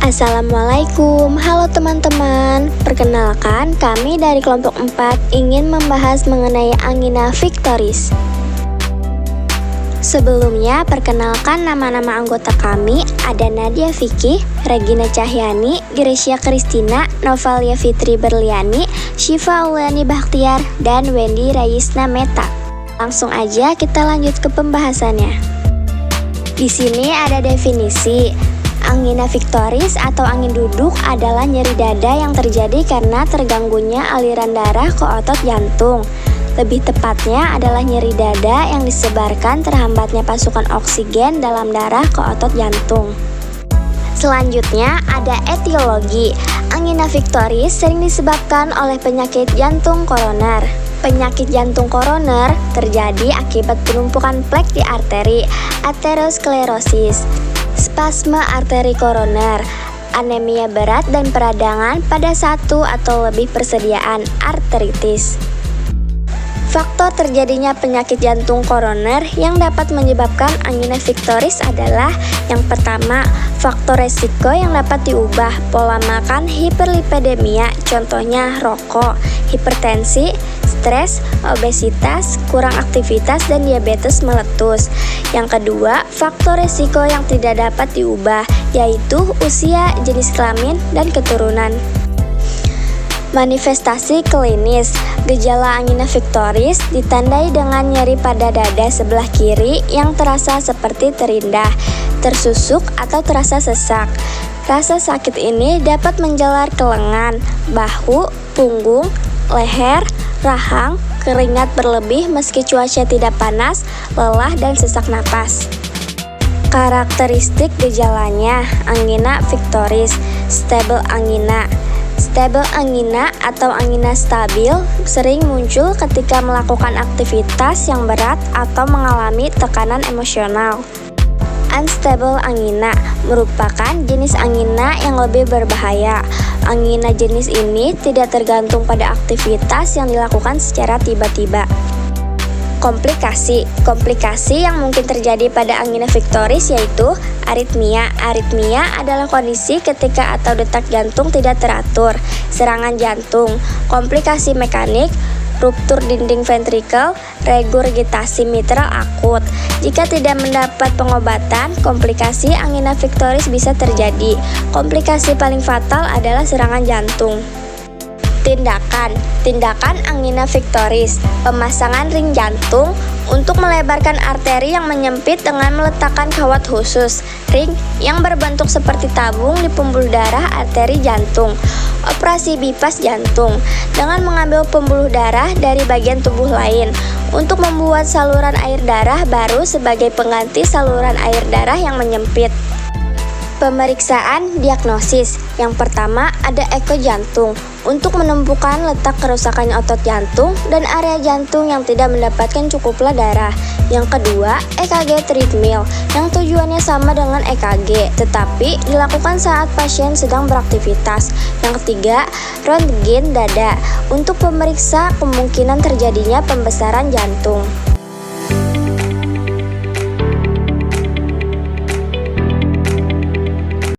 Assalamualaikum, halo teman-teman. Perkenalkan, kami dari kelompok 4 ingin membahas mengenai angina victoris. Sebelumnya, perkenalkan nama-nama anggota kami. Ada Nadia Vicky, Regina Cahyani, Grecia Kristina, Novalia Fitri Berliani, Syifa Auliani Bakhtiar, dan Wendy Rayisna Meta. Langsung aja kita lanjut ke pembahasannya. Di sini ada definisi. Angina victoris atau angin duduk adalah nyeri dada yang terjadi karena terganggunya aliran darah ke otot jantung. Lebih tepatnya adalah nyeri dada yang disebabkan terhambatnya pasukan oksigen dalam darah ke otot jantung. Selanjutnya ada etiologi. Angina victoris sering disebabkan oleh penyakit jantung koroner. Penyakit jantung koroner terjadi akibat penumpukan plak di arteri, aterosklerosis, spasme arteri koroner, anemia berat dan peradangan pada satu atau lebih persediaan arteritis. Faktor terjadinya penyakit jantung koroner yang dapat menyebabkan angina victoris adalah yang pertama, faktor resiko yang dapat diubah, pola makan, hiperlipidemia, contohnya rokok, hipertensi, stres, obesitas, kurang aktivitas, dan diabetes meletus. Yang kedua, faktor resiko yang tidak dapat diubah, yaitu usia, jenis kelamin, dan keturunan. Manifestasi klinis. Gejala angina victoris ditandai dengan nyeri pada dada sebelah kiri yang terasa seperti terindah, tersusuk, atau terasa sesak. Rasa sakit ini dapat menjalar ke lengan, bahu, punggung, leher, rahang, keringat berlebih meski cuaca tidak panas, lelah, dan sesak napas. Karakteristik gejalanya, angina victoris, stable angina. Stable angina atau angina stabil sering muncul ketika melakukan aktivitas yang berat atau mengalami tekanan emosional. Unstable angina merupakan jenis angina yang lebih berbahaya. Angina jenis ini tidak tergantung pada aktivitas yang dilakukan secara tiba-tiba. Komplikasi yang mungkin terjadi pada angina victoris yaitu aritmia. Aritmia adalah kondisi ketika atau detak jantung tidak teratur, serangan jantung, komplikasi mekanik, ruptur dinding ventrikel, regurgitasi mitral akut. Jika tidak mendapat pengobatan, komplikasi angina victoris bisa terjadi. Komplikasi paling fatal adalah serangan jantung. Tindakan angina victoris, pemasangan ring jantung untuk melebarkan arteri yang menyempit dengan meletakkan kawat khusus, ring yang berbentuk seperti tabung di pembuluh darah arteri jantung. Operasi bypass jantung dengan mengambil pembuluh darah dari bagian tubuh lain untuk membuat saluran air darah baru sebagai pengganti saluran air darah yang menyempit. Pemeriksaan diagnosis. Yang pertama ada eko jantung untuk menentukan letak kerusakan otot jantung dan area jantung yang tidak mendapatkan cukuplah darah. Yang kedua, EKG treadmill yang tujuannya sama dengan EKG tetapi dilakukan saat pasien sedang beraktivitas. Yang ketiga, röntgen dada untuk pemeriksa kemungkinan terjadinya pembesaran jantung.